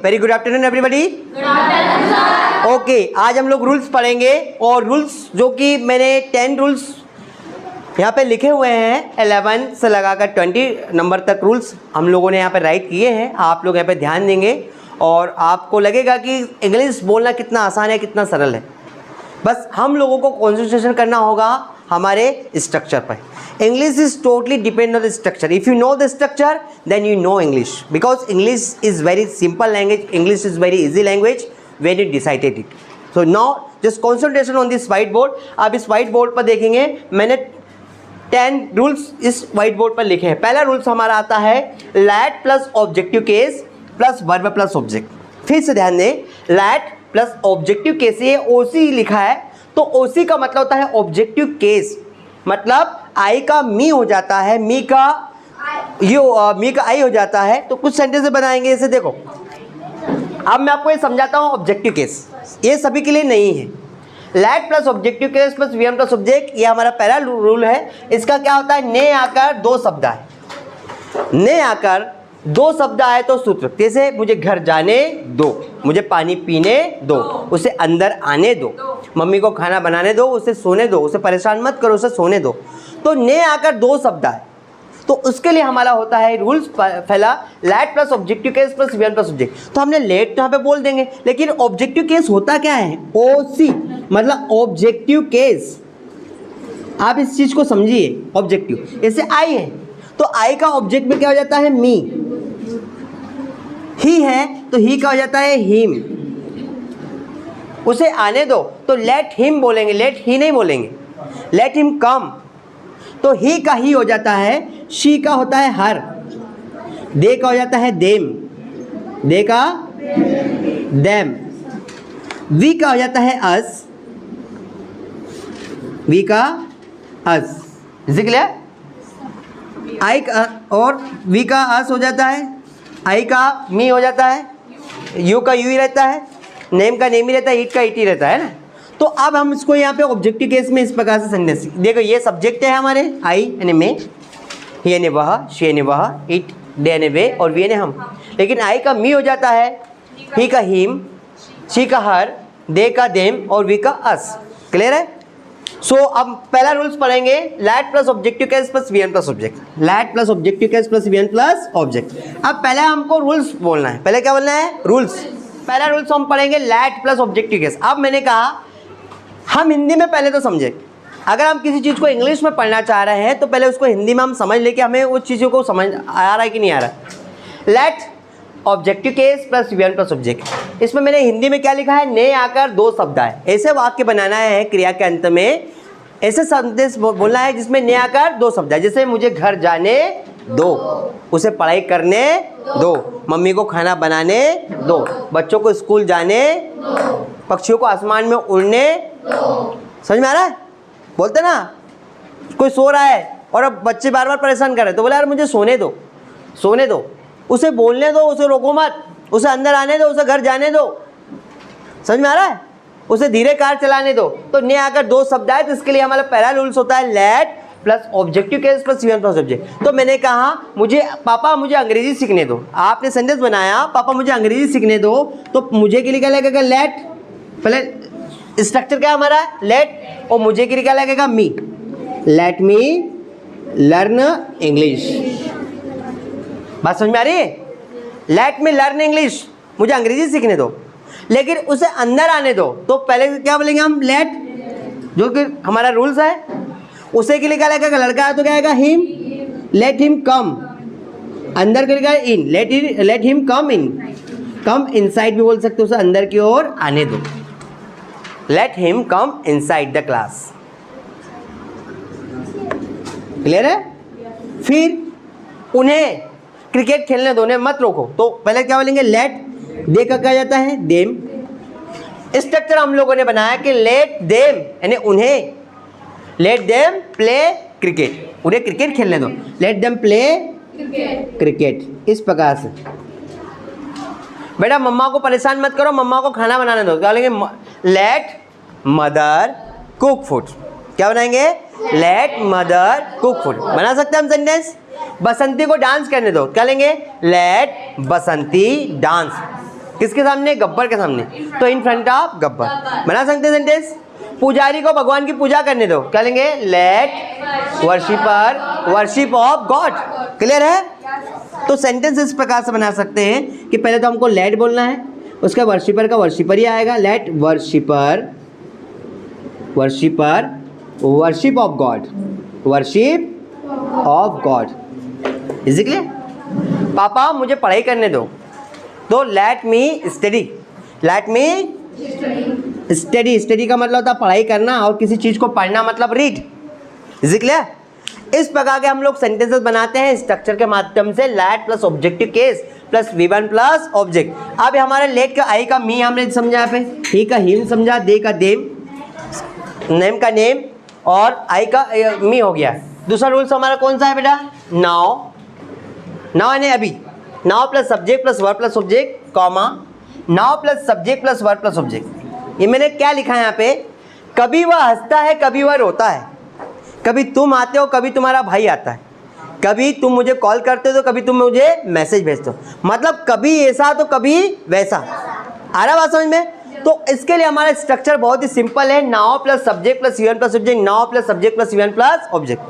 Very good afternoon everybody. Okay, आज हम लोग रूल्स पढ़ेंगे और रूल्स जो कि मैंने 10 रूल्स यहाँ पे लिखे हुए हैं, 11 से लगाकर 20 नंबर तक रूल्स हम लोगों ने यहाँ पे राइट किए हैं। आप लोग यहाँ पे ध्यान देंगे और आपको लगेगा कि इंग्लिश बोलना कितना आसान है, कितना सरल है। बस हम लोगों को कॉन्सेंट्रेशन करना होगा हमारे स्ट्रक्चर पर। English is totally depend on the structure. If you know the structure, then you know English, because English is very simple language. English is very easy language when you decided it. So now just concentration on this whiteboard. आप इस whiteboard पर देखेंगे, मैंने 10 rules इस whiteboard पर लिखे हैं। पहला रूल्स हमारा आता है let plus objective case plus verb plus object. फिर से ध्यान दें, let प्लस ऑब्जेक्टिव केस, ये OC लिखा है तो OC का मतलब होता है ऑब्जेक्टिव केस, मतलब आई का मी हो जाता है, मी का आई हो जाता है। तो कुछ सेंटेंस बनाएंगे इसे, देखो अब मैं आपको ये समझाता हूँ। ऑब्जेक्टिव केस ये सभी के लिए नहीं है। Let plus objective case plus VM plus object, ये हमारा पहला रूल है। इसका क्या होता है, ने आकर दो शब्द आए, ने आकर दो शब्द आए तो सूत्र, जैसे मुझे घर जाने दो, मुझे पानी पीने दो, उसे अंदर आने दो, मम्मी को खाना बनाने दो, उसे सोने दो, उसे परेशान मत करो, उसे सोने दो। तो ने आकर दो शब्द आए तो उसके लिए हमारा होता है रूल्स पहला late plus objective case plus VM plus object. तो हमने लेट तो यहाँ पे बोल देंगे, लेकिन ऑब्जेक्टिव केस होता क्या है, OC मतलब ऑब्जेक्टिव केस। आप इस चीज को समझिए, ऑब्जेक्टिव जैसे आई है तो आई का ऑब्जेक्ट में क्या हो जाता है, मी। ही है तो ही का हो जाता है हिम। उसे आने दो तो लेट हिम बोलेंगे, लेट ही नहीं बोलेंगे। लेट हिम कम तो ही का ही हो जाता है, शी का होता है हर, दे का हो जाता है देम, दे का देम, वी का हो जाता है अस, वी का अस। क्लियर? आई का और वी का अस हो जाता है, आई का मी हो जाता है, यू का यू ही रहता है, नेम का नेम ही रहता है, इट का इट ही रहता है ना। तो अब हम इसको यहाँ पे ऑब्जेक्टिव केस में इस प्रकार से सेंटेंस, देखो ये सब्जेक्ट है हमारे आई यानी मैं, ही यानी वह, शी यानी वह, इट दे यानी वे और वी यानी हम। लेकिन आई का मी हो जाता है, ही का हिम, शी का हर, दे का देम और वी का अस। क्लियर है? सो अब पहला रूल्स पढ़ेंगे, let plus objective case plus VN plus object. Let plus objective case plus VN plus object. अब पहले हमको रूल्स बोलना है, पहले क्या बोलना है, रूल्स। पहला रूल्स हम पढ़ेंगे लेट प्लस ऑब्जेक्टिव केस। अब मैंने कहा हम हिंदी में पहले तो समझे, अगर हम किसी चीज़ को इंग्लिश में पढ़ना चाह रहे हैं तो पहले उसको हिंदी में हम समझ ले कि हमें उस चीज़ों को समझ आ रहा है कि नहीं आ रहा है। Let objective case plus VN plus object, इसमें मैंने हिंदी में क्या लिखा है, ने आकर दो शब्द आए। ऐसे वाक्य बनाना है क्रिया के अंत में, ऐसे संदेश बोलना है जिसमें ने आकर दो शब्द आए। जैसे मुझे घर जाने दो, उसे पढ़ाई करने दो, मम्मी को खाना बनाने दो, बच्चों को स्कूल जाने, पक्षियों को आसमान में उड़ने। समझ में आ रहा है? बोलते ना, कोई सो रहा है और अब बच्चे बार बार परेशान कर रहे हैं तो बोला यार मुझे सोने दो, सोने दो, उसे बोलने दो, उसे रोको मत, उसे अंदर आने दो, उसे घर जाने दो। समझ में आ रहा है? उसे धीरे कार चलाने दो। तो ने आकर दो शब्द आए तो इसके लिए हमारा पहला रूल्स होता है let plus objective case plus VN plus object. तो मैंने कहा मुझे पापा मुझे अंग्रेजी सीखने दो, आपने सेंटेंस बनाया पापा मुझे अंग्रेजी सीखने दो, तो मुझे के लिए क्या लगेगा, लेट। पहले स्ट्रक्चर क्या हमारा, लेट, और मुझे के लिए क्या लगेगा, me. Let me learn English. बात समझ में आ रही है? लेट मी लर्न इंग्लिश, मुझे अंग्रेजी सीखने दो, लेकिन उसे अंदर आने दो। तो पहले क्या बोलेंगे हम, लेट, जो कि हमारा रूल्स है। उसे के लिए क्या लगेगा, लड़का है तो क्या आएगा, हिम। लेट हिम कम, अंदर के लिए इन, लेट हिम कम इन, कम इनसाइड भी बोल सकते हो, उसे अंदर की ओर आने दो। Let him come inside the class. Clear है? फिर उन्हें क्रिकेट खेलने दो, उन्हें मत रोको। तो पहले क्या बोलेंगे, लेट, दे का क्या जाता है, देम। स्ट्रक्चर हम लोगों ने बनाया कि लेट देम यानी उन्हें, लेट देम प्ले क्रिकेट, उन्हें क्रिकेट खेलने दो, लेट देम प्ले क्रिकेट। इस प्रकार से बेटा मम्मा को परेशान मत करो, मम्मा को खाना बनाने दो। क्या बोलेंगे, लेट मदर कुक फूड। क्या बनाएंगे, लेट मदर कुक फूड। बना सकते हैं हम सेंटेंस। बसंती को डांस करने दो, क्या लेंगे, लेट बसंती डांस। किसके सामने? गब्बर के सामने। तो इन फ्रंट ऑफ गब्बर। बना सकते हैं सेंटेंस। पुजारी को भगवान की पूजा करने दो, क्या लेंगे? Let worshipper worship of God. Clear है? तो सेंटेंस इस प्रकार से बना सकते हैं कि पहले तो हमको लेट बोलना है, उसका वर्शिपर का वर्शिपर ही आएगा। Let worshipper worshipper worship of God, worship of God. Is it clear? पापा मुझे पढ़ाई करने दो, तो let me study. Let me study. Study का मतलब होता है पढ़ाई करना, और किसी चीज़ को पढ़ना मतलब रीड। Is it clear? इस प्रकार के हम लोग सेंटेंसेस बनाते हैं स्ट्रक्चर के माध्यम से। Late plus objective case plus V1 plus object. अब हमारे लेट का आई का मी हमने समझा, यहाँ पे ही का हिम समझा, दे का देम, नेम का नेम, और आई का मी हो गया। दूसरा रूल्स हमारा कौन सा है बेटा? नाउ। नाउ यानी अभी। Now plus subject plus verb plus object, comma, now plus subject plus verb plus object. ये मैंने क्या लिखा है यहाँ पे? कभी वह हंसता है, कभी वह रोता है, कभी तुम आते हो, कभी तुम्हारा भाई आता है, कभी तुम मुझे कॉल करते हो, तो कभी तुम मुझे मैसेज भेजते हो। मतलब कभी ऐसा तो कभी वैसा। आ रहा बात समझ में? तो इसके लिए हमारा स्ट्रक्चर बहुत ही सिंपल है। Now plus subject plus V1 plus object, now plus subject plus V1 plus object.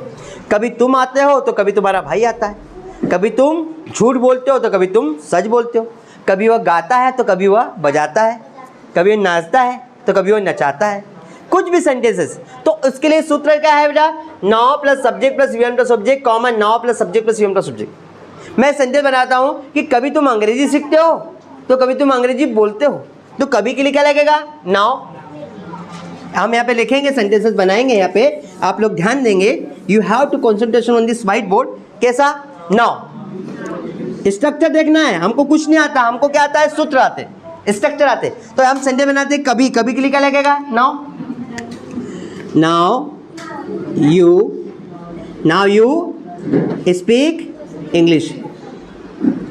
कभी तुम आते हो तो कभी तुम्हारा भाई आता है, कभी तुम झूठ बोलते हो तो कभी तुम सच बोलते हो, कभी वह गाता है तो कभी वह बजाता है, कभी वह नाचता है तो कभी वह नचाता है, कुछ भी सेंटेंसेस। तो उसके लिए सूत्र क्या है बेटा? Now plus subject plus V1 plus object, comma now plus subject plus V1 plus object. मैं सेंटेंस बनाता हूँ कि कभी तुम अंग्रेजी सीखते हो तो कभी तुम अंग्रेजी बोलते हो, तो कभी के लिए क्या लगेगा? नाउ। हम यहाँ पे लिखेंगे, सेंटेंसेस बनाएंगे। यहाँ पे आप लोग ध्यान देंगे, you have to concentration on this white board. कैसा? नाउ। स्ट्रक्चर देखना है, हमको कुछ नहीं आता, हमको क्या आता है? सूत्र आते, स्ट्रक्चर आते। तो हम सेंटेंस बनाते हैं कभी, कभी के लिए क्या लगेगा? Now. Now you speak English.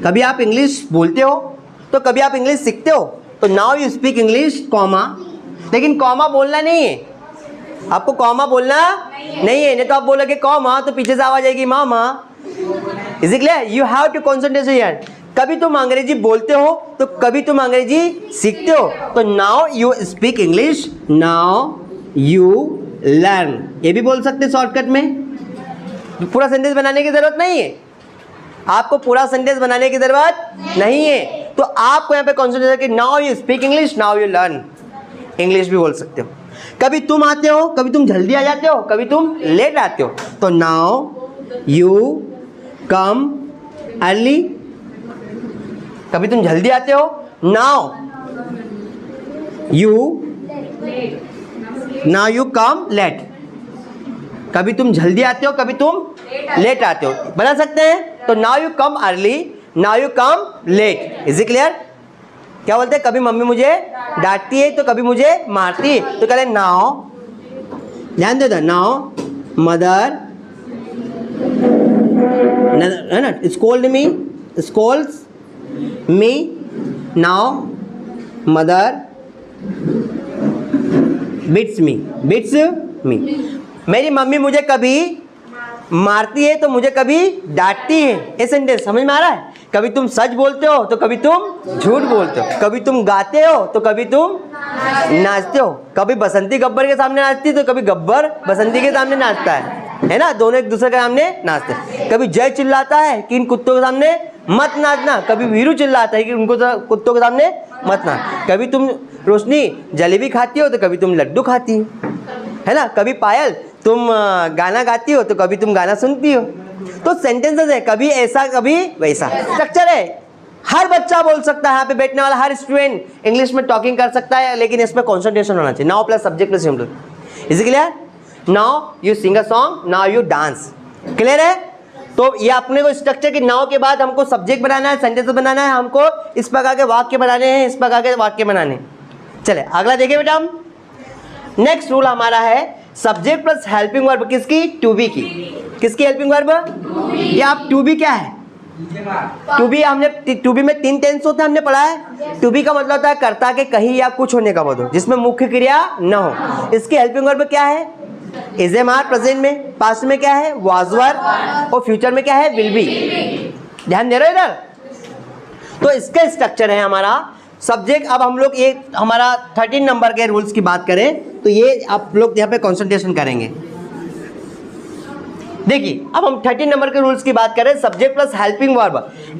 कभी आप इंग्लिश बोलते हो तो कभी आप इंग्लिश सीखते हो, तो now you speak English, comma. लेकिन कॉमा बोलना नहीं है, आपको कॉमा बोलना नहीं है, नहीं तो आप बोलोगे कॉमा तो पीछे से आवाज आएगी मामा। Is it clear? You have to concentrate here. कभी तुम अंग्रेजी बोलते हो तो कभी तुम अंग्रेजी सीखते हो, तो now you speak English, now you learn. ये भी बोल सकते शॉर्टकट में। पूरा सेंटेंस बनाने की जरूरत नहीं है, आपको पूरा सेंटेंस बनाने की जरूरत नहीं है। तो आपको यहाँ पे कॉन्सेंट्रेट कि now you speak English, now you learn. English भी बोल सकते हो। कभी तुम आते हो, कभी तुम जल्दी आ जाते हो, कभी तुम लेट आते हो, तो नाउ यू कम अर्ली। कभी तुम जल्दी आते हो, नाउ यू कम लेट। कभी तुम जल्दी आते हो, कभी तुम लेट आते हो। बना सकते हैं। तो now you come early, now you come late. Is it clear? क्या बोलते हैं? कभी मम्मी मुझे डांटती है तो कभी मुझे मारती है, तो कह रहे नाउ, ध्यान दे दो, नाउ मदर है ना, स्कोल्ड्स मी, नाउ मदर बिट्स मी। मेरी मम्मी मुझे कभी मारती है तो मुझे कभी डांटती है। ये सेंटेंस समझ में आ रहा है? कभी तुम सच बोलते हो तो कभी तुम झूठ बोलते हो, कभी तुम गाते हो तो कभी तुम नाचते हो, कभी बसंती गब्बर के सामने नाचती है तो कभी गब्बर बसंती के सामने नाचता है ना, दोनों एक दूसरे के सामने नाचते हैं। कभी जय चिल्लाता है कि इन कुत्तों के सामने मत नाचना, कभी वीरू चिल्लाता है कि उनको कुत्तों के सामने मत नाच। कभी तुम रोशनी जलेबी खाती हो तो कभी तुम लड्डू खाती हो, है ना। कभी पायल तुम गाना गाती हो तो कभी तुम गाना सुनती हो। तो सेंटेंसेस है, कभी ऐसा कभी वैसा। स्ट्रक्चर है, हर बच्चा बोल सकता है, यहाँ पे बैठने वाला हर स्टूडेंट इंग्लिश में टॉकिंग कर सकता है, लेकिन इसमें कॉन्सेंट्रेशन होना चाहिए। Now plus subject plus simple. Is it clear? Now you sing a song, now you dance. Clear है? तो ये अपने को स्ट्रक्चर के नाउ के बाद हमको सब्जेक्ट बनाना है, सेंटेंस बनाना है, हमको इस प्रकार के वाक्य बनाने हैं, इस प्रकार के वाक्य बनाने। चले अगला देखिए बेटा, हम नेक्स्ट रूल हमारा है सब्जेक्ट प्लस हेल्पिंग वर्ब किसकी? टू बी की। किसकी हेल्पिंग वर्ब? ये आप टू बी क्या है? टू बी हमने टू बी में 3 टेंस होते हैं, हमने पढ़ा है। टू बी का मतलब होता है कर्ता के कहीं या कुछ होने का बोध हो, जिसमें मुख्य क्रिया न हो। इसकी हेल्पिंग वर्ब क्या है? इज एम आर प्रेजेंट में, पास्ट में क्या है? वाज वर, और फ्यूचर में क्या है? Will be. ध्यान दे रहे हो इधर? तो इसका स्ट्रक्चर है हमारा सब्जेक्ट, अब हम लोग ये हमारा 13 नंबर के रूल्स की बात करें तो ये आप लोग यहाँ पे कंसंट्रेशन करेंगे। देखिए अब हम 13 नंबर के रूल्स की बात करें, subject plus helping verb,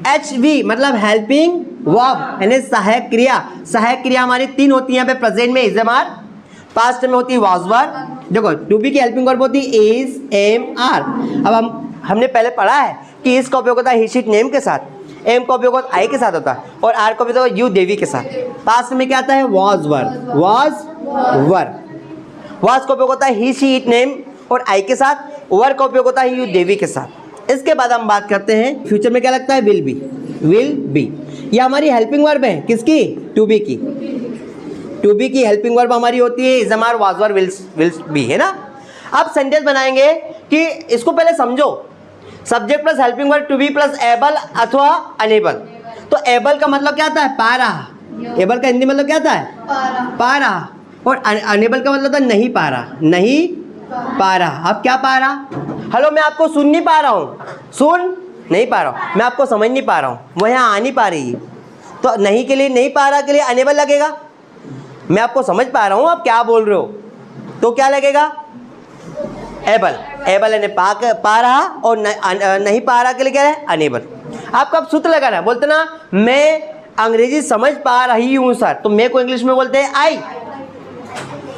HV मतलब हेल्पिंग वर्ब यानी सहायक क्रिया। सहायक क्रिया हमारी 3 होती है यहाँ पे प्रेजेंट में, इज एम आर, पास्ट में होती है वाज वर। देखो टू बी की हेल्पिंग वर्ब होती है इज एम आर। अब हमने पहले पढ़ा है कि इस का उपयोग होता है ही शीट नेम के साथ, एम का उपयोग होता है आई के साथ होता है, और आर का उपयोग होता है यू देवी के साथ। पास्ट में क्या आता है was were, was were. Was का उपयोग होता है ही शीट नेम और आई के साथ, वर का उपयोग होता है यू देवी के साथ। इसके बाद हम बात करते हैं फ्यूचर में क्या लगता है विल बी, विल बी। ये हमारी हेल्पिंग वर्ब है किसकी, टू बी की। टू बी की हेल्पिंग वर्ब हमारी होती है is am are, was were, will be, है ना। अब सेंटेंस बनाएंगे कि इसको पहले समझो, subject plus helping verb to be plus able अथवा अनेबल। तो एबल का मतलब क्या आता है पा रहा, एबल का हिंदी मतलब क्या आता है पा रहा, और अनेबल का मतलब था नहीं पा रहा, नहीं पा रहा। अब क्या पा रहा, हेलो मैं आपको सुन नहीं पा रहा हूँ, सुन नहीं पा रहा हूँ, मैं आपको समझ नहीं पा रहा हूँ, वो यहाँ आ नहीं पा रही है। तो नहीं के लिए, नहीं पा रहा के लिए अनेबल लगेगा। मैं आपको समझ पा रहा हूँ आप क्या बोल रहे हो, तो क्या लगेगा एबल। एबल यानी पा रहा, और नहीं पा रहा के लिए क्या है अनेबल। आपको अब सूत्र लगाना है, बोलते ना मैं अंग्रेजी समझ पा रही हूँ सर, तो मैं को इंग्लिश में बोलते हैं आई।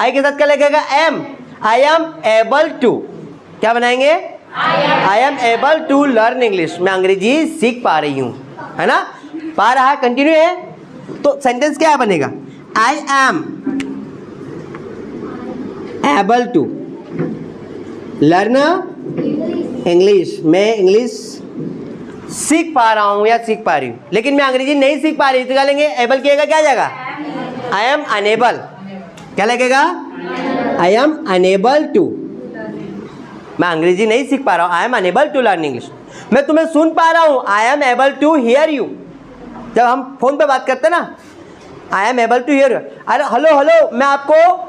आई के साथ क्या लगेगा am, I am able to, क्या बनाएंगे I am able to learn English, मैं अंग्रेजी सीख पा रही हूँ, है ना। पा रहा कंटिन्यू है, तो सेंटेंस क्या बनेगा I am able to learn English, मैं इंग्लिश सीख पा रहा हूँ या सीख पा रही हूँ, लेकिन मैं अंग्रेजी नहीं सीख पा रही, तो क्या लेंगे एबल किएगा, क्या जाएगा आई एम अनेबल, क्या लगेगा आई एम अनेबल टू, मैं अंग्रेजी नहीं सीख पा रहा हूँ, I am unable to learn English. मैं तुम्हें सुन पा रहा हूँ, I am able to hear you. जब हम फोन पे बात करते हैं ना, I am able to hear you, अरे हेलो हेलो मैं आपको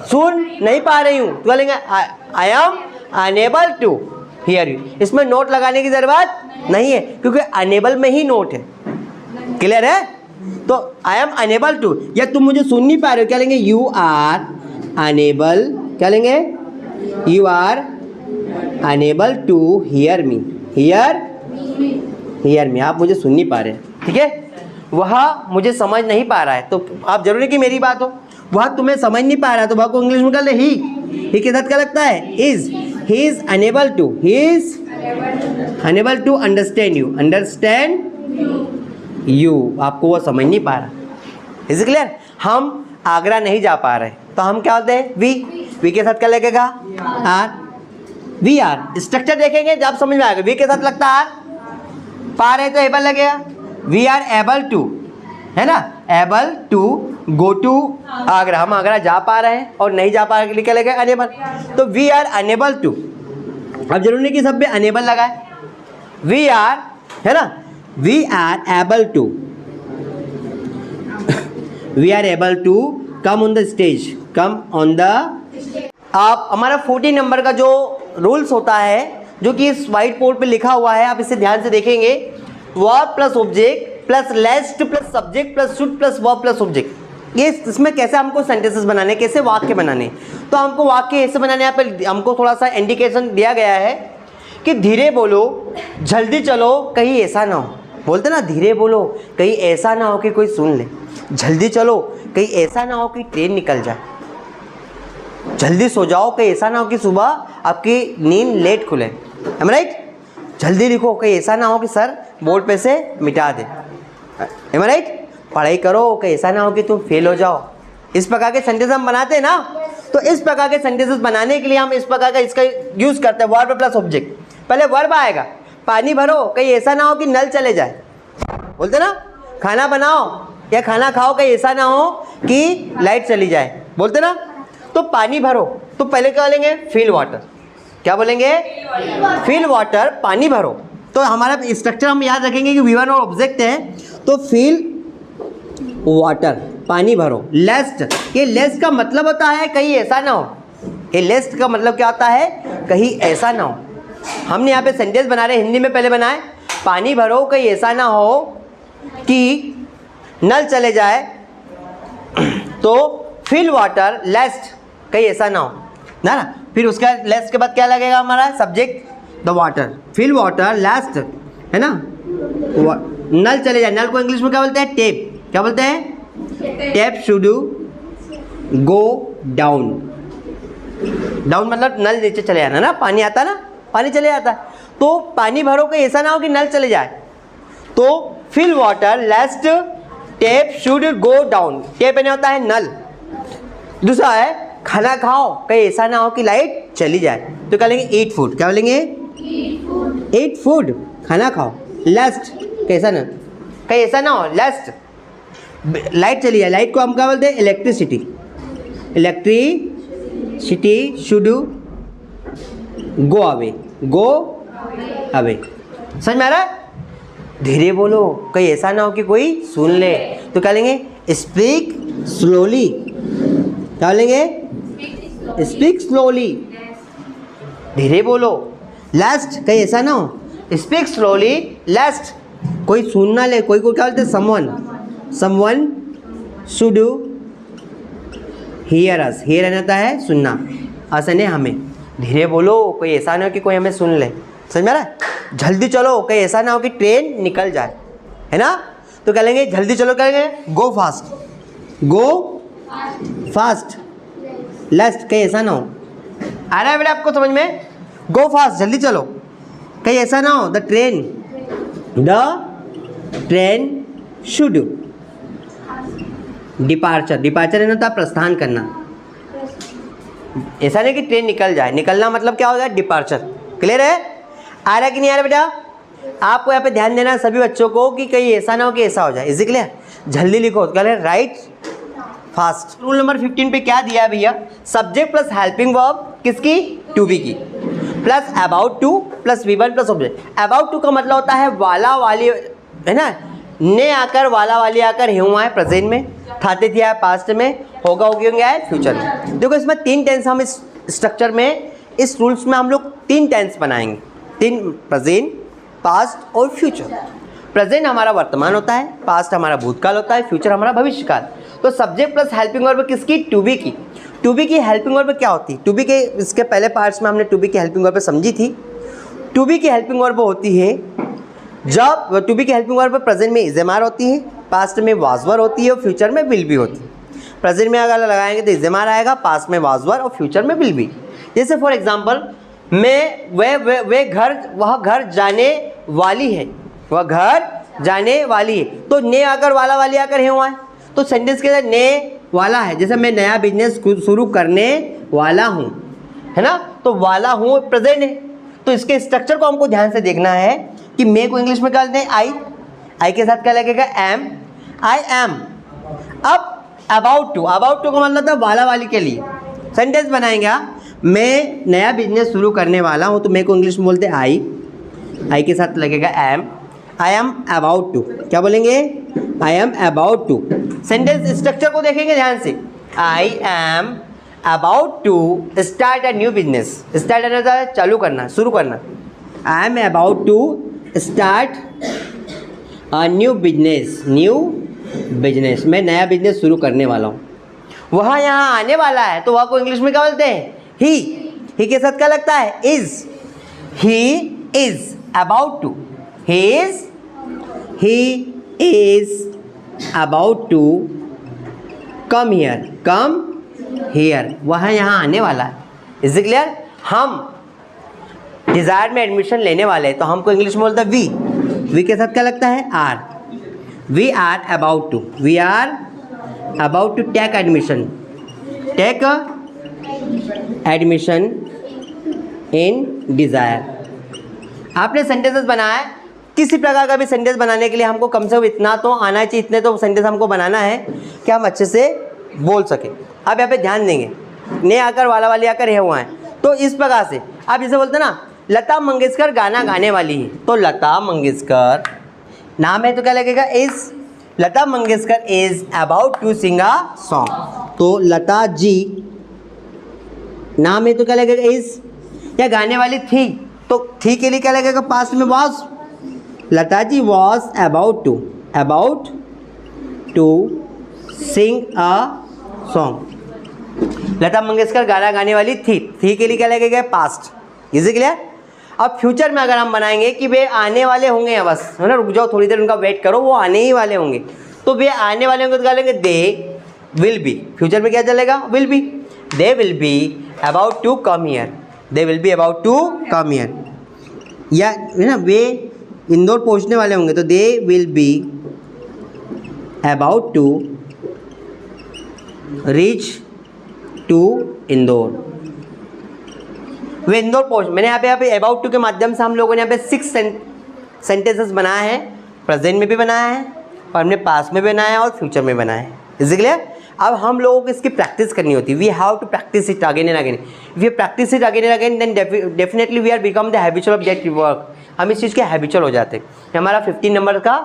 सुन नहीं पा रही हूँ, तो बोलेंगे I am unable to hear you. इसमें नोट लगाने की जरूरत नहीं है क्योंकि अनेबल में ही नोट है, क्लियर है। तो आई एम अनेबल टू, या तुम मुझे सुन नहीं पा रहे हो, क्या लेंगे यू आर अनेबल, क्या लेंगे you are unable to hear me, hear me, आप मुझे सुन नहीं पा रहे, ठीक है। वह मुझे समझ नहीं पा रहा है, तो आप जरूरी कि मेरी बात हो, वह तुम्हें समझ नहीं पा रहा है, तो वह को इंग्लिश में कर ले ही के साथ क्या लगता है is, he is unable to, he is unable to understand you, understand you, आपको वो समझ नहीं पा रहा, इज इट क्लियर। हम आगरा नहीं जा पा रहे, तो हम क्या होते हैं वी के साथ क्या लगेगा आर, वी आर। स्ट्रक्चर देखेंगे जब समझ में आएगा, वी के साथ लगता है आर, पा रहे तो एबल लगेगा, वी आर एबल टू, है ना, able to go to Agra, हम आगरा जा पा रहे हैं, और नहीं जा पा रहे के लिए क्या लगेगा अनेबल, तो वी आर अनेबल टू। अब जरूरी नहीं कि सब पे अनेबल लगाए, वी आर, है ना, we are able to, we are able to come on the stage, come on the. आप हमारा 14 नंबर का जो रूल्स होता है, जो कि इस व्हाइट बोर्ड पे लिखा हुआ है, आप इसे ध्यान से देखेंगे, verb plus object plus lest plus subject plus should plus verb plus object. ये इसमें कैसे हमको सेंटेंसेस बनाने, कैसे वाक्य बनाने, तो हमको वाक्य ऐसे बनाने, यहाँ पे हमको थोड़ा सा इंडिकेशन दिया गया है कि धीरे बोलो, जल्दी चलो, कहीं ऐसा ना हो, बोलते ना धीरे बोलो कहीं ऐसा ना हो कि कोई सुन ले, जल्दी चलो कहीं ऐसा ना हो कि ट्रेन निकल जाए, जल्दी सो जाओ कहीं ऐसा ना हो कि सुबह आपकी नींद लेट खुले, एम राइट। जल्दी लिखो कहीं ऐसा ना हो कि सर बोर्ड पे से मिटा दे, एम राइट। पढ़ाई करो कहीं ऐसा ना हो कि तुम फेल हो जाओ। इस प्रकार के सेंटेंस हम बनाते हैं ना, तो इस प्रकार के सेंटेंसेस बनाने के लिए हम इस प्रकार का इसका यूज़ करते हैं, वर्ब प्लस ऑब्जेक्ट। पहले वर्ब आएगा, पानी भरो कहीं ऐसा ना हो कि नल चले जाए, बोलते ना खाना बनाओ या खाना खाओ कहीं ऐसा ना हो कि लाइट चली जाए, बोलते ना। तो पानी भरो, तो पहले क्या बोलेंगे फिल वाटर, क्या बोलेंगे फिल वाटर, पानी भरो। तो हमारा स्ट्रक्चर हम याद रखेंगे कि V1 और ऑब्जेक्ट है, तो फिल वाटर, पानी भरो। लेस्ट, ये लेस्ट का मतलब होता है कहीं ऐसा ना हो, ये लेस्ट का मतलब क्या होता है कहीं ऐसा ना हो। हमने यहाँ पे सेंटेंस बना रहे, हिंदी में पहले बनाए, पानी भरो कहीं ऐसा ना हो कि नल चले जाए तो फिल वाटर लेस्ट, कहीं ऐसा ना हो ना ना, फिर उसका लेस्ट के बाद क्या लगेगा हमारा subject the water, fill water lest, है ना। नल चले जाए, नल को इंग्लिश में क्या बोलते हैं, टेप, क्या बोलते हैं, tape should go down, down मतलब नल नीचे चले जाना ना, पानी आता ना, पानी चले जाता है, तो पानी भरो कि ऐसा ना हो कि नल चले जाए, तो fill water lest tap should go down, tap यानी होता है नल। दूसरा है खाना खाओ कहीं ऐसा ना हो कि लाइट चली जाए, तो क्या लेंगे ईट फूड, क्या बोलेंगे ईट फूड, खाना खाओ। लेस्ट कैसा ना, कहीं ऐसा ना हो लेस्ट लाइट चली जाए, लाइट को हम क्या बोलते हैं electricity, electricity should go away, go away. समझ में आ रहा है, धीरे बोलो कहीं ऐसा ना हो कि कोई सुन ले, तो क्या लेंगे स्पीक स्लोली, क्या लेंगे स्पीक स्लोली, धीरे बोलो। लेस्ट कहीं ऐसा ना हो, स्पीक स्लोली लेस्ट कोई सुन ना ले, कोई को क्या बोलते हैं someone, someone should hear us, here रहता है सुनना, अस ने हमें, धीरे बोलो कोई ऐसा ना हो कि कोई हमें सुन ले। समझ में आ रहा है, जल्दी चलो कहीं ऐसा ना हो कि ट्रेन निकल जाए, है ना, तो क्या लेंगे जल्दी चलो, कहेंगे गो फास्ट, गो फास्ट। लेस्ट कहीं ऐसा ना हो, आ रहा है बेटा आपको समझ में, गो फास्ट जल्दी चलो, कहीं ऐसा ना हो the train should departure, departure है ना था प्रस्थान करना, ऐसा नहीं कि ट्रेन निकल जाए, निकलना मतलब क्या होगा डिपार्चर। क्लियर है, आ रहा है कि नहीं आ रहा बेटा, आपको यहाँ पे ध्यान देना सभी बच्चों को कि कहीं ऐसा ना हो कि ऐसा हो जाए। इसी क्लियर, जल्दी लिखो, क्या है राइट फास्ट। रूल नंबर 15 पे क्या दिया है भैया, सब्जेक्ट प्लस हेल्पिंग वर्ब किसकी, टू बी की, प्लस अबाउट टू प्लस V1 plus object. About to का मतलब होता है वाला वाली, है ना, ने आकर वाला वाली आकर हे हुआ है प्रेजेंट में, थाते थिया है पास्ट में, होगा होगी होंगे है फ्यूचर में। देखो इसमें 3 टेंस, हम इस स्ट्रक्चर में इस रूल्स में हम लोग 3 टेंस बनाएंगे, 3 प्रेजेंट पास्ट और फ्यूचर। प्रेजेंट हमारा वर्तमान होता है, पास्ट हमारा भूतकाल होता है, फ्यूचर हमारा भविष्यकाल। तो सब्जेक्ट प्लस हेल्पिंग वर्ब किसकी, टू बी की। टू बी की हेल्पिंग वर्ब क्या होती है, टू बी के इसके पहले पार्ट्स में हमने टू बी की हेल्पिंग वर्ब समझी थी। टू बी की हेल्पिंग वर्ब होती है जब टू बी की हेल्पिंग वर्ब प्रेजेंट में इज़ेमार होती है, पास्ट में वाजवर होती है और फ्यूचर में विल बी होती है। प्रेजेंट में अगर लगाएंगे तो इज़ेमार आएगा, पास्ट में वाजवर और फ्यूचर में विल बी। जैसे फॉर एग्जांपल मैं वह घर जाने वाली है, वह घर जाने वाली है, तो ने आकर वाला वाली आकर है हुआ है, तो सेंटेंस के अंदर ने वाला है। जैसे मैं नया बिजनेस शुरू करने वाला हूँ, है ना, तो वाला हूँ प्रेजेंट है। तो इसके स्ट्रक्चर को हमको ध्यान से देखना है कि मैं को इंग्लिश में क्या लेते हैं आई के साथ क्या लगेगा एम, आई एम। अब अबाउट टू का मतलब था वाला वाली के लिए सेंटेंस बनाएंगे। मैं नया बिजनेस शुरू करने वाला हूँ, तो मैं को इंग्लिश में बोलते हैं आई के साथ लगेगा am, I am about to, क्या बोलेंगे I am about to. Sentence structure को देखेंगे ध्यान से, I am about to start a new business, start होता है चालू करना, शुरू करना। I am about to start a new business, मैं नया बिजनेस शुरू करने वाला हूँ। वह यहाँ आने वाला है, तो वह को इंग्लिश में क्या बोलते हैं ही के साथ क्या लगता है is, he is about to, he is about to come here, वह यहाँ आने वाला है। इज इट क्लियर, हम डिज़ायर में एडमिशन लेने वाले हैं, तो हमको इंग्लिश में बोलता है वी के साथ क्या लगता है are, we are about to take admission in Desire. आपने सेंटेंसेस बनाया, किसी प्रकार का भी सेंटेंस बनाने के लिए हमको कम से कम इतना तो आना चाहिए, इतने तो सेंटेंस हमको बनाना है कि हम अच्छे से बोल सकें। अब यहाँ पे ध्यान देंगे, ने आकर वाला वाली आकर है हुआ है, तो इस प्रकार से आप जैसे बोलते हैं ना लता मंगेशकर गाना गाने वाली है, तो लता मंगेशकर नाम है तो क्या लगेगा is, Lata Mangeshkar is about to sing a song, तो लता जी नाम है तो क्या लगेगा इज, या गाने वाली थी, तो थी के लिए क्या लगेगा पास्ट में was, Lata ji was about to sing a song. Lata Mangeshkar गाना गाने वाली थी के लिए क्या लगेगा? पास्ट। Is it clear? अब फ्यूचर में अगर हम बनाएंगे कि वे आने वाले होंगे, या बस है ना, रुक जाओ थोड़ी देर उनका वेट करो, वो आने ही वाले होंगे, तो वे आने वाले होंगे तो क्या लेंगे? दे विल बी। फ्यूचर में क्या चलेगा? Will be. They will be about to come here, they will be about to come here. या है ना, वे इंदौर पहुंचने वाले होंगे तो they will be about to reach to Indore. वे इंदौर पहुंच, मैंने यहाँ पे अबाउट टू के माध्यम से हम लोगों ने यहाँ पे 6 सेंटेंसेस बनाया है, प्रेजेंट में भी बनाया है और हमने पास्ट में भी बनाया है और फ्यूचर में बनाया है। Is it clear? अब हम लोगों को इसकी प्रैक्टिस करनी होती है। We have to practice it again and again. If you practice it again and again then definitely we are become the habitual of that work. हम इस चीज़ के हैबिचुअल हो जाते हैं। हमारा 15 नंबर का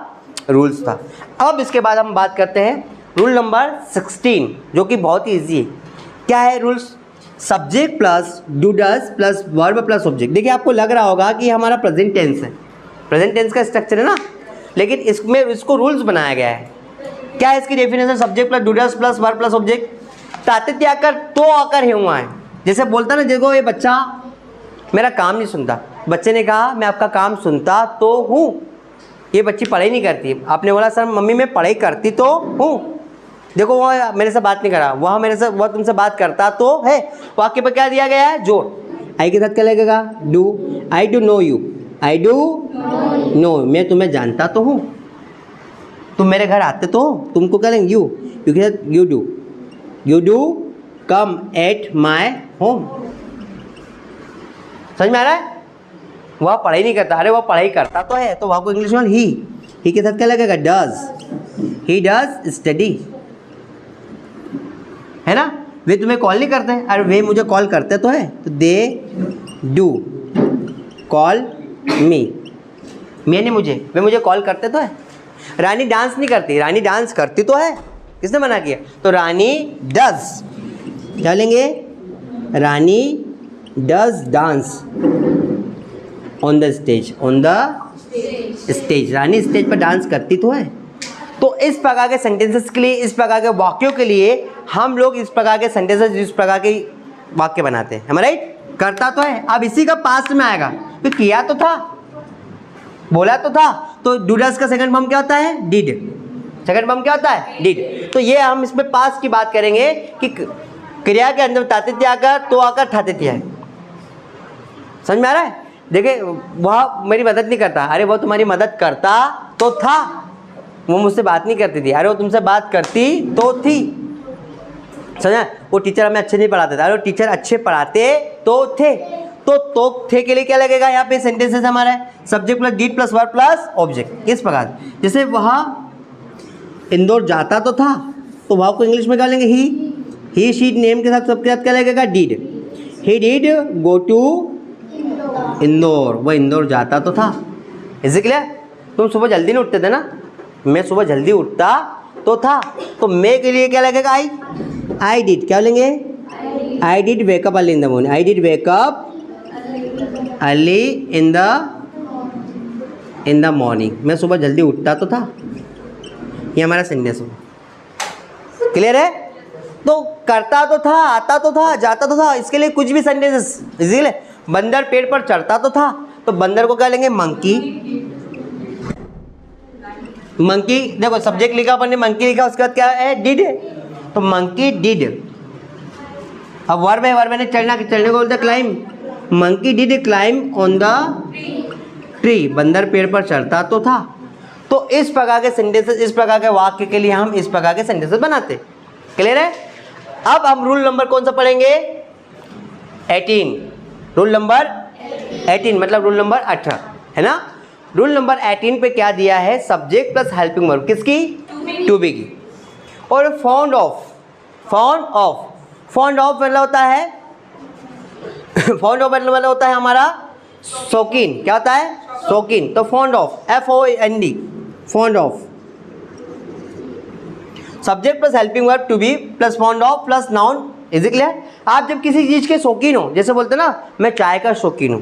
रूल्स था। अब इसके बाद हम बात करते हैं रूल नंबर 16, जो कि बहुत ही ईजी है। क्या है rules? Subject plus do does plus verb plus object. देखिए आपको लग रहा होगा कि हमारा प्रेजेंट टेंस है, प्रेजेंट टेंस का स्ट्रक्चर है ना, लेकिन इसमें इसको रूल्स बनाया गया है। क्या है इसकी definition? Subject plus do does plus verb plus object. ताते आकर तो आकर है हुआ है। जैसे बोलता ना, देखो ये बच्चा मेरा काम नहीं सुनता, बच्चे ने कहा मैं आपका काम सुनता तो हूँ। ये बच्ची पढ़ाई नहीं करती, आपने बोला सर मम्मी मैं पढ़ाई करती तो हूँ। देखो वह मेरे से बात नहीं करा, वह मेरे से, वह तुमसे बात करता तो है। वाक्य पर क्या दिया गया है? जोड़। आई के साथ क्या लगेगा? Do. I do know you, I do know, मैं तुम्हें जानता तो हूँ। तुम मेरे घर आते तो हो, तुमको क्या लेंगे? यू। यू के साथ you do, you do come at my home. समझ में आ रहा है? वह पढ़ाई नहीं करता, अरे वह पढ़ाई करता तो है, तो वह को इंग्लिश में ही के साथ क्या लगेगा? डज। ही डज स्टडी, है ना। वे तुम्हें कॉल नहीं करते हैं, अरे वे मुझे कॉल करते तो है, तो दे डू कॉल मी। मैंने मुझे, वे मुझे कॉल करते तो है। रानी डांस नहीं करती, रानी डांस करती तो है। किसने मना किया? तो रानी डज। क्या लेंगे? Rani does dance on the stage, on the stage. Rani stage पर डांस करती तो है। तो इस प्रकार के सेंटेंसेस के लिए, इस प्रकार के वाक्यों के लिए हम लोग इस प्रकार के सेंटेंसेस, इस प्रकार के वाक्य बनाते हैं। हम राइट? करता तो है। अब इसी का पास्ट में आएगा, तो किया तो था, बोला तो था, तो डू डज का सेकंड फॉर्म क्या होता है? डिड। सेकंड फॉर्म क्या होता है? डिड। तो ये हम इसमें पास्ट की बात करेंगे कि क्रिया के अंदर तातिथ्य आकर, तो आकर, ठातिथ्य है। समझ में आ रहा है? देखिए वह मेरी मदद नहीं करता, अरे वो तुम्हारी मदद करता तो था। वो मुझसे बात नहीं करती थी, अरे वो तुमसे बात करती तो थी। समझा? वो टीचर हमें अच्छे नहीं पढ़ाते थे, अरे वो टीचर अच्छे पढ़ाते तो थे। तो थे के लिए क्या लगेगा? यहाँ पे सेंटेंसेस हमारा है subject plus did plus verb plus object. इस प्रकार जैसे वहाँ इंदौर जाता तो था, तो वहाँ को इंग्लिश में क्या लेंगे? ही शी नेम के साथ सबके साथ क्या लगेगा? Did. He did go to Indore, वह इंदौर जाता तो था। Is it clear? तुम सुबह जल्दी नहीं उठते थे ना, मैं सुबह जल्दी उठता तो था। तो मैं के लिए क्या लगेगा? I did. क्या लेंगे? I did wake up early in the morning, I did wake up early in the morning. मैं सुबह जल्दी उठता तो था। ये हमारा सेंटेंस है। क्लियर है? तो करता तो था, आता तो था, जाता तो था, इसके लिए कुछ भी सेंटेंसेस। इसीलिए बंदर पेड़ पर चढ़ता तो था, तो बंदर को क्या लेंगे? मंकी। मंकी, देखो सब्जेक्ट लिखा अपन ने, मंकी लिखा, उसके बाद क्या है? डिड है, तो मंकी डिड। अब वर्ब है, वर्ब ने चढ़ना, चढ़ने को बोलते climb. Monkey did climb on the tree, बंदर पेड़ पर चढ़ता तो था। तो इस प्रकार के सेंटेंसेस, इस प्रकार के वाक्य के लिए हम इस प्रकार के सेंटेंसेस बनाते। क्लियर है? अब हम रूल नंबर कौन सा पढ़ेंगे? 18। रूल नंबर 18 मतलब रूल नंबर 18, है ना। रूल नंबर 18 पे क्या दिया है? Subject plus helping verb. किसकी? टू बी की। और found of, found of, found of मतलब होता है फाउंड ऑफ मतलब होता है हमारा शौकीन। क्या होता है? शौकीन। तो found of, FOUND, found of. Subject plus helping verb to be plus found of plus noun. Is it clear? आप जब किसी चीज़ के शौकीन हो, जैसे बोलते ना मैं चाय का शौकीन हूँ,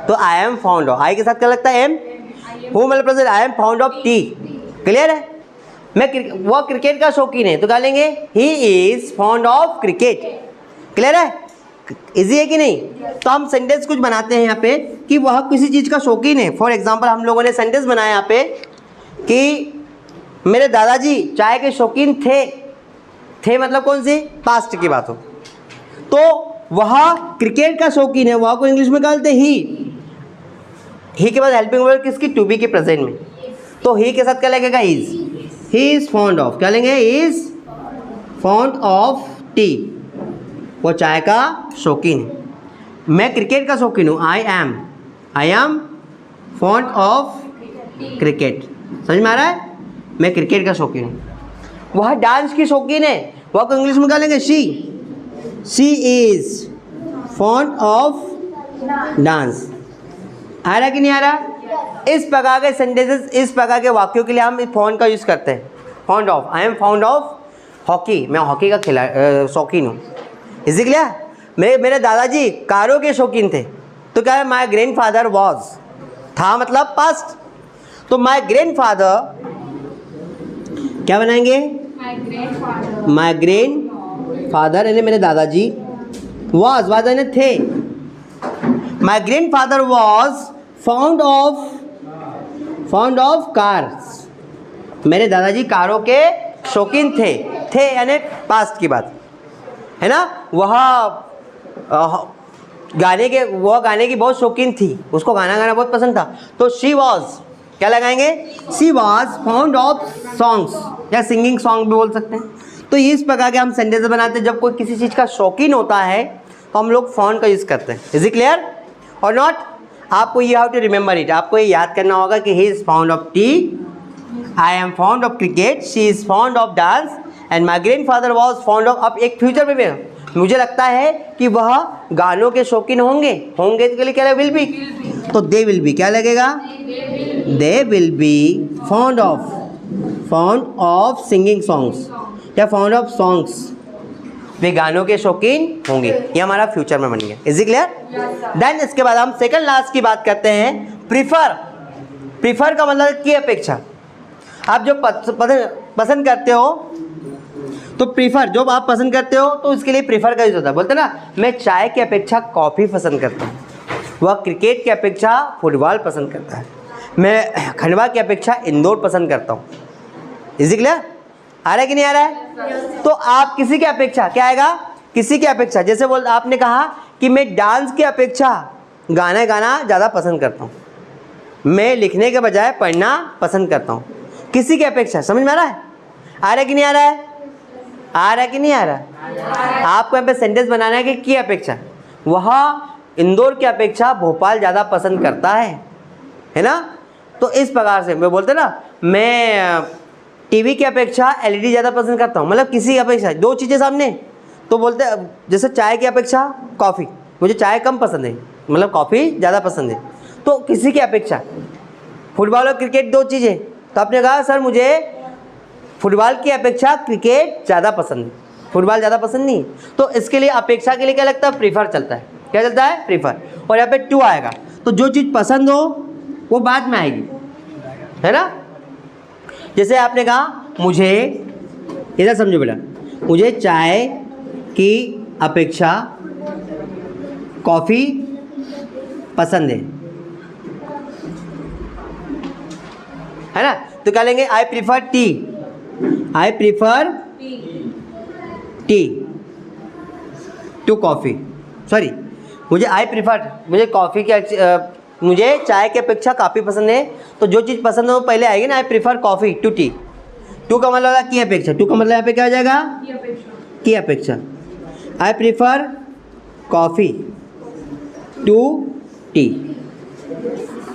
तो आई एम फाउंड ऑफ। आई के साथ क्या लगता है? एम। हूँ मतलब present, I am found of T. Clear है? वह क्रिकेट का शौकीन है, तो क्या लेंगे? He is fond of cricket. Clear है? इजी है कि नहीं? तो हम सेंटेंस कुछ बनाते हैं यहाँ पे कि वह किसी चीज़ का शौकीन है। फॉर एग्जाम्पल हम लोगों ने सेंटेंस बनाया यहाँ पे कि मेरे दादाजी चाय के शौकीन थे मतलब कौन सी? पास्ट की बात हो। तो वह क्रिकेट का शौकीन है, वह को इंग्लिश में क्या बोलते हैं? ही के बाद हेल्पिंग वर्ब किसकी? टू बी के प्रेजेंट में। तो ही के साथ क्या लगेगा? Is. He is fond of, क्या लेंगे? इज फॉन्ड ऑफ टी, वो चाय का शौकीन है। मैं क्रिकेट का शौकीन हूँ, I am fond of cricket. समझ में आ रहा है? मैं क्रिकेट का शौकीन हूँ। वह डांस की शौकीन है, वह को इंग्लिश में क्या लेंगे? She is fond of dance. आ रहा कि नहीं आ रहा? इस प्रकार के सेंटेंसेस, इस प्रकार के वाक्यों के लिए हम फॉन्ड का यूज़ करते हैं। Fond of, I am fond of hockey, मैं हॉकी का शौकीन हूँ। इसी क्लियर? मेरे दादाजी कारों के शौकीन थे, तो क्या है? माई ग्रैंड फादर वॉज, था मतलब पास्ट। तो माई ग्रैंड फादर क्या बनाएंगे? माई ग्रैंड फादर यानी मेरे दादाजी, वॉज यानी थे। My grand father was found of cars, मेरे दादाजी कारों के शौकीन थे यानी पास्ट की बात है ना। वह गाने की बहुत शौकीन थी, उसको गाना गाना बहुत पसंद था। तो शी वॉज, क्या लगाएंगे? She was found of songs या सिंगिंग सॉन्ग भी बोल सकते हैं। तो इस प्रकार के हम सेंटेंस बनाते हैं। जब कोई किसी चीज़ का शौकीन होता है तो हम लोग फाउंड का यूज़ करते हैं। इज इट क्लियर और नॉट? आपको ये हाउ टू रिमेंबर इट, आपको ये याद करना होगा कि he is found of T, I am found of cricket, she is found of dance and my grand father was found of. अब एक फ्यूचर में भी मुझे लगता है कि वह गानों के शौकीन होंगे के लिए क्या विल बी, तो दे विल बी, क्या लगेगा? दे will be found of singing songs या फाउंड ऑफ सॉन्ग्स, वे गानों के शौकीन होंगे। ये हमारा फ्यूचर में बन गया। Is it clear? देन इसके बाद हम सेकंड लास्ट की बात करते हैं, प्रीफर का मतलब की अपेक्षा। आप जो पसंद करते हो, तो प्रीफर जो आप पसंद करते हो तो उसके लिए प्रीफर का यूज होता है। बोलते ना, मैं चाय की अपेक्षा कॉफ़ी पसंद करता हूँ, वह क्रिकेट की अपेक्षा फुटबॉल पसंद करता है, मैं खंडवा की अपेक्षा इंदौर पसंद करता हूँ। Is it clear? आ रहा है कि नहीं आ रहा है? तो आप किसी की अपेक्षा, क्या आएगा? किसी की अपेक्षा। जैसे आपने कहा कि मैं डांस की अपेक्षा गाना ज़्यादा पसंद करता हूँ, मैं लिखने के बजाय पढ़ना पसंद करता हूँ। किसी की अपेक्षा, समझ में आ रहा है? आ रहा है कि नहीं आ रहा है? आ रहा है कि नहीं आ रहा है? आपको यहाँ पे सेंटेंस बनाना है कि की अपेक्षा, वह इंदौर की अपेक्षा भोपाल ज़्यादा पसंद करता है ना। तो इस प्रकार से मैं बोलते ना, मैं टीवी की अपेक्षा एलईडी ज़्यादा पसंद करता हूँ, मतलब किसी की अपेक्षा, दो चीज़ें सामने, तो बोलते जैसे चाय की अपेक्षा कॉफ़ी, मुझे चाय कम पसंद है, मतलब कॉफ़ी ज़्यादा पसंद है। तो किसी की अपेक्षा फुटबॉल और क्रिकेट दो चीज़ें, तो आपने कहा सर मुझे फुटबॉल की अपेक्षा क्रिकेट ज़्यादा पसंद है, फुटबॉल ज़्यादा पसंद नहीं। तो इसके लिए अपेक्षा के लिए क्या लगता है? प्रीफर चलता है। क्या चलता है? प्रीफर। और यहाँ पे टू आएगा, तो जो चीज़ पसंद हो वो बाद में आएगी, है ना। जैसे आपने कहा मुझे, इधर समझो बेटा, मुझे चाय की अपेक्षा कॉफ़ी पसंद है ना। तो क्या लेंगे? I prefer tea, I prefer tea to coffee, sorry मुझे मुझे कॉफ़ी की मुझे चाय की अपेक्षा काफ़ी पसंद है। तो जो चीज़ पसंद है वो पहले आएगी ना, I prefer coffee to tea. To का मतलब होगा की अपेक्षा, टू का मतलब यहाँ पे क्या हो जाएगा? की अपेक्षा। I prefer coffee to tea.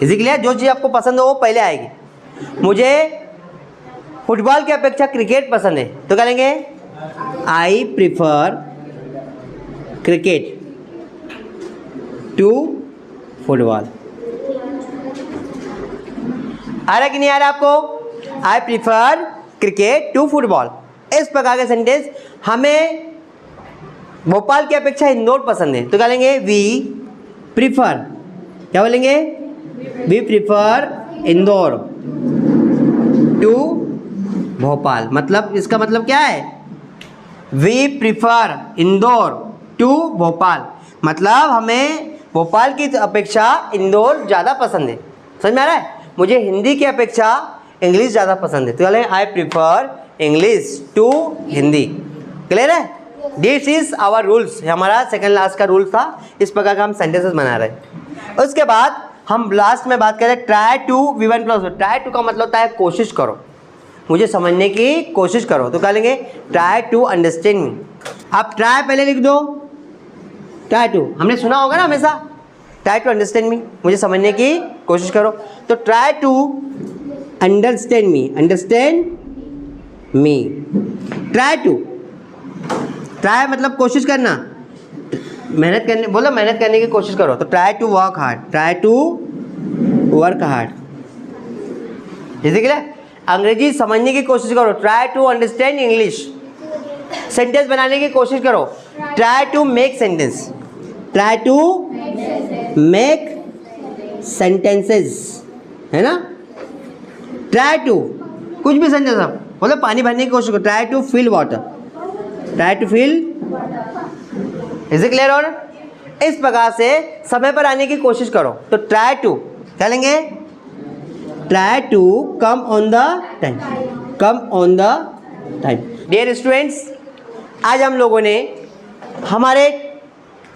इसी के लिए जो चीज़ आपको पसंद हो वो पहले आएगी। मुझे फुटबॉल की अपेक्षा क्रिकेट पसंद है, तो क्या लेंगे? I prefer cricket to football. आ रहा कि नहीं आ रहा आपको? I prefer cricket to football. इस प्रकार के सेंटेंस, हमें भोपाल की अपेक्षा इंदौर पसंद है, तो क्या लेंगे? वी प्रीफर, क्या बोलेंगे? We prefer Indore to Bhopal. मतलब इसका मतलब क्या है? We prefer Indore to Bhopal. मतलब हमें भोपाल की अपेक्षा इंदौर ज़्यादा पसंद है। समझ में आ रहा है? मुझे हिंदी की अपेक्षा इंग्लिश ज़्यादा पसंद है, तो I prefer English to Hindi. Clear है? This is our rules. हमारा सेकंड लास्ट का रूल था। इस प्रकार का हम सेंटेंसेस बना रहे हैं। उसके बाद हम लास्ट में बात करें try to V1+। Try to का मतलब होता है कोशिश करो, मुझे समझने की कोशिश करो। तो क्या लेंगे? Try to understand me. आप ट्राई पहले लिख दो, ट्राई टू हमने सुना होगा ना हमेशा, ट्राई टू अंडरस्टैंड मी, मुझे समझने की कोशिश करो। तो try to understand me, understand me. Try to, try मतलब कोशिश करना, मेहनत करने, बोलो मेहनत करने की कोशिश करो। तो try to work hard, try to work hard. जैसे कि अंग्रेजी समझने की कोशिश करो, try to understand English. Sentence बनाने की कोशिश करो, try to make sentence, try to make sentences, है ना? ट्राई टू कुछ भी सेंटेंस आप बोलो, पानी भरने की कोशिश करो, try to fill water, try to fill. Is it clear? और इस प्रकार से समय पर आने की कोशिश करो। तो ट्राई टू क्या लेंगे? Try to come on the time, come on the time. Dear students, आज हम लोगों ने हमारे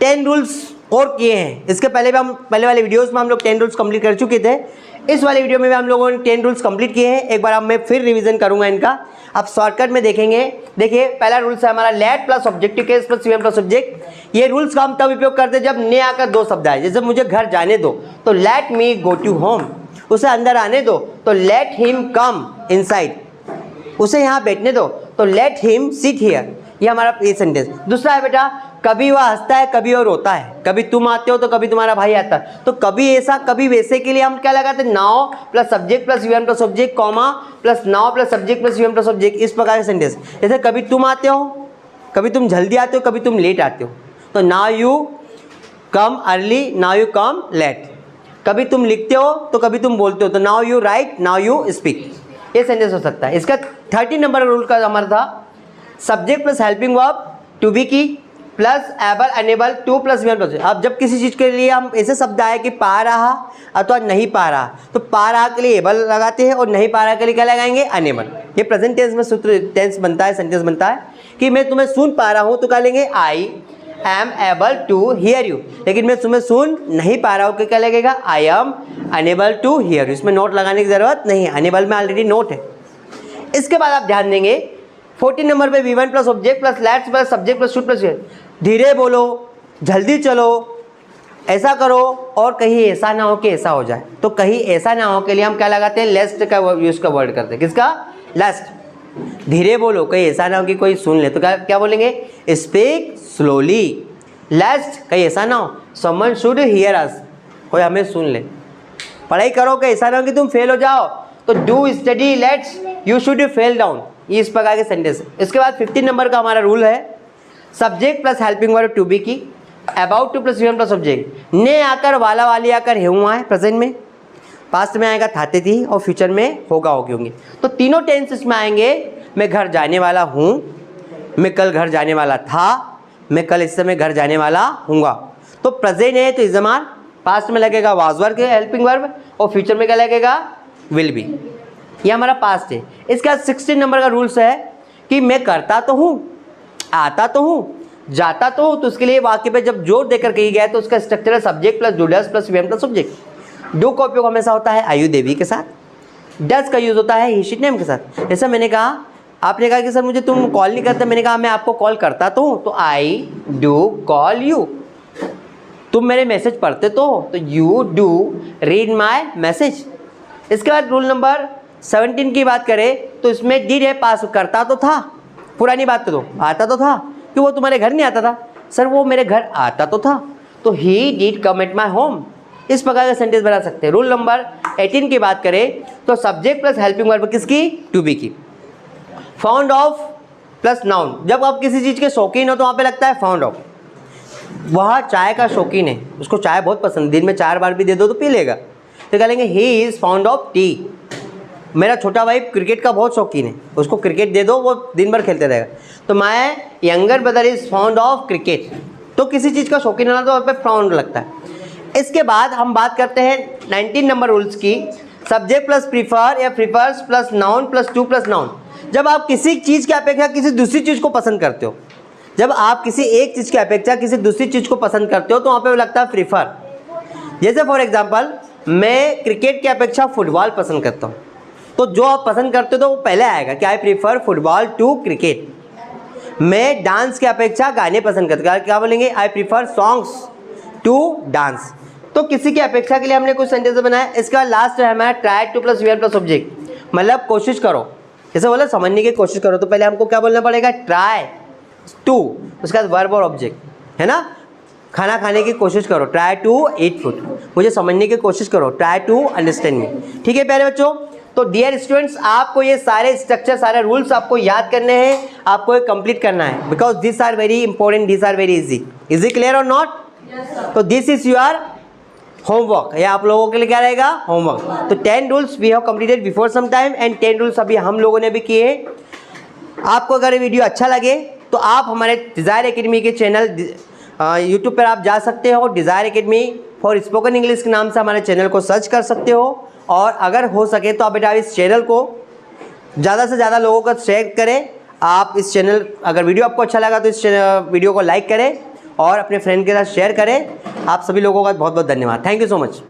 10 रूल्स और किए हैं। इसके पहले भी हम पहले वाले वीडियोस में हम लोग 10 रूल्स कंप्लीट कर चुके थे। इस वाले वीडियो में भी हम लोगों ने 10 रूल्स कंप्लीट किए हैं। एक बार अब मैं फिर रिवीजन करूंगा इनका, आप शॉर्टकट में देखेंगे। देखिए, पहला रूल्स है हमारा let plus objective case plus V plus subject. ये रूल्स का हम तब उपयोग करते हैं जब ने आकर दो शब्द आए। जैसे मुझे घर जाने दो, तो let me go to home. उसे अंदर आने दो, तो लेट हिम कम इनसाइड। उसे यहाँ बैठने दो, तो लेट हिम सिट हियर। ये हमारा ये सेंटेंस। दूसरा है बेटा, कभी वह हंसता है कभी वो रोता है। कभी तुम आते हो तो कभी तुम्हारा भाई आता है। तो कभी ऐसा कभी वैसे के लिए हम क्या लगाते हैं? Now plus subject plus V plus object, comma plus now plus subject plus V plus object. इस प्रकार के सेंटेंस। जैसे कभी तुम आते हो, कभी तुम जल्दी आते हो, कभी तुम लेट आते हो। तो now you come early, now you come late. कभी तुम लिखते हो तो कभी तुम बोलते हो, तो now you right, now you speak. ये सेंटेंस हो सकता है। इसका 30 नंबर रूल का हमारा था subject plus helping verb to be की plus able unable to plus V plus. अब जब किसी चीज़ के लिए हम ऐसे शब्द आए कि पा रहा अथवा नहीं पा रहा, तो पा रहा के लिए एबल लगाते हैं और नहीं पा रहा के लिए क्या लगाएंगे? अनेबल। ये प्रेजेंट टेंस में सूत्र टेंस बनता है, सेंटेंस बनता है कि मैं तुम्हें सुन पा रहा हूँ, तो क्या लेंगे? I am able to hear you. लेकिन मैं तुम्हें सुन नहीं पा रहा हूँ, क्या लगेगा? I am unable to hear you. इसमें नोट लगाने की ज़रूरत नहीं है, अनेबल में ऑलरेडी नोट है। इसके बाद आप ध्यान देंगे 14 नंबर पे V1 plus object plus let's plus subject plus should plus. धीरे बोलो, जल्दी चलो, ऐसा करो, और कहीं ऐसा ना हो कि ऐसा हो जाए। तो कहीं ऐसा ना हो के लिए हम क्या लगाते हैं? लेस्ट का यूज़ का वर्ड करते हैं। किसका? लेस्ट। धीरे बोलो, कहीं ऐसा ना हो कि कोई सुन ले, तो क्या क्या बोलेंगे? Speak slowly. लेस्ट, कहीं ऐसा ना हो समवन शुड हियर अस, कोई हमें सुन ले। पढ़ाई करो, कहीं ऐसा ना हो कि तुम फेल हो जाओ, तो do study let's you should fell down. ये इस प्रकार के सेंटेंस। इसके बाद 15 नंबर का हमारा रूल है subject plus helping verb to be की, about to plus V plus subject. ने आकर, वाला वाली आकर, है हुआ है प्रेजेंट में, पास्ट में आएगा थाते थी, और फ्यूचर में होगा होगी होंगे। तो तीनों टेंस इसमें आएंगे। मैं घर जाने वाला हूँ, मैं कल घर जाने वाला था, मैं कल इस समय घर जाने वाला हूँगा। तो प्रेजेंट है तो इज़मार, पास्ट में लगेगा वाज वर्ब हेल्पिंग वर्ब, और फ्यूचर में क्या लगेगा? Will be. ये हमारा पास्ट है। इसके बाद 16 नंबर का रूल्स है कि मैं करता तो हूँ, आता तो हूँ, जाता तो हूँ। तो उसके लिए वाक्य पे जब जोर देकर कही गया है तो उसका स्ट्रक्चर है subject plus do does plus V plus subject. Do का उपयोग हमेशा होता है आयु देवी के साथ। डस का यूज होता है ही शी नेम के साथ। जैसा मैंने कहा, आपने कहा कि सर मुझे तुम कॉल नहीं करते, मैंने कहा मैं आपको कॉल करता तो हूँ, तो आई डू कॉल यू। तुम मेरे मैसेज पढ़ते तो हो, तो you do read my message. इसके बाद रूल नंबर 17 की बात करें तो इसमें डिड है, पास करता तो था, पुरानी बात तो आता तो था कि वो तुम्हारे घर नहीं आता था। सर वो मेरे घर आता तो था, तो he did come at my home. इस प्रकार का सेंटेंस बना सकते हैं। रूल नंबर 18 की बात करें तो सब्जेक्ट प्लस हेल्पिंग वर्ब किसकी? टू बी की। फाउंड ऑफ प्लस नाउन, जब आप किसी चीज़ के शौकीन हो तो वहाँ पे लगता है फाउंड ऑफ। वह चाय का शौकीन है, उसको चाय बहुत पसंद, दिन में 4 बार भी दे दो तो पी लेगा, तो कह लेंगे he is found of T. मेरा छोटा भाई क्रिकेट का बहुत शौकीन है, उसको क्रिकेट दे दो वो दिन भर खेलते रहेगा। तो my younger brother is found of cricket. तो किसी चीज़ का शौकीन होना तो वहाँ पे फाउंड लगता है। इसके बाद हम बात करते हैं 19 नंबर रूल्स की। सब्जेक्ट प्लस प्रीफर या prefers plus noun plus two plus noun. जब आप किसी चीज़ की अपेक्षा किसी दूसरी चीज़ को पसंद करते हो, जब आप किसी एक चीज़ की अपेक्षा किसी दूसरी चीज़ को पसंद करते हो तो वहाँ पे लगता है प्रीफर। जैसे फॉर एग्जांपल मैं क्रिकेट की अपेक्षा फुटबॉल पसंद करता हूँ, तो जो आप पसंद करते हो तो वो पहले आएगा कि I prefer football to cricket. मैं डांस की अपेक्षा गाने पसंद करता हूँ, क्या बोलेंगे? I prefer songs to dance. तो किसी की अपेक्षा के लिए हमने कुछ सेंटेंस बनाया। इसका लास्ट है हमारा try two plus VR plus object, मतलब कोशिश करो। जैसे बोला समझने की कोशिश करो, तो पहले हमको क्या बोलना पड़ेगा? ट्राई टू, उसके बाद वर्ब और ऑब्जेक्ट, है ना। खाना खाने की कोशिश करो, ट्राई टू ईट फूड। मुझे समझने की कोशिश करो, ट्राई टू अंडरस्टैंड मी। ठीक है प्यारे बच्चों, तो डियर स्टूडेंट्स, आपको ये सारे स्ट्रक्चर, सारे रूल्स आपको याद करने हैं, आपको ये कंप्लीट करना है, because this are very important, this are very easy. Is it clear और नॉट? तो दिस इज योर होमवर्क। ये आप लोगों के लिए क्या रहेगा? होमवर्क। तो 10 rules we have completed before some time and 10 rules अभी हम लोगों ने भी किए। आपको अगर ये वीडियो अच्छा लगे तो आप हमारे डिज़ायर एकेडमी के चैनल यूट्यूब पर आप जा सकते हो, desire academy for spoken English के नाम से हमारे चैनल को सर्च कर सकते हो। और अगर हो सके तो आप बेटा इस चैनल को ज़्यादा से ज़्यादा लोगों को शेयर करें। आप इस चैनल, अगर वीडियो आपको अच्छा लगा तो इस वीडियो को लाइक करें और अपने फ्रेंड के साथ शेयर करें। आप सभी लोगों का बहुत बहुत धन्यवाद। Thank you so much.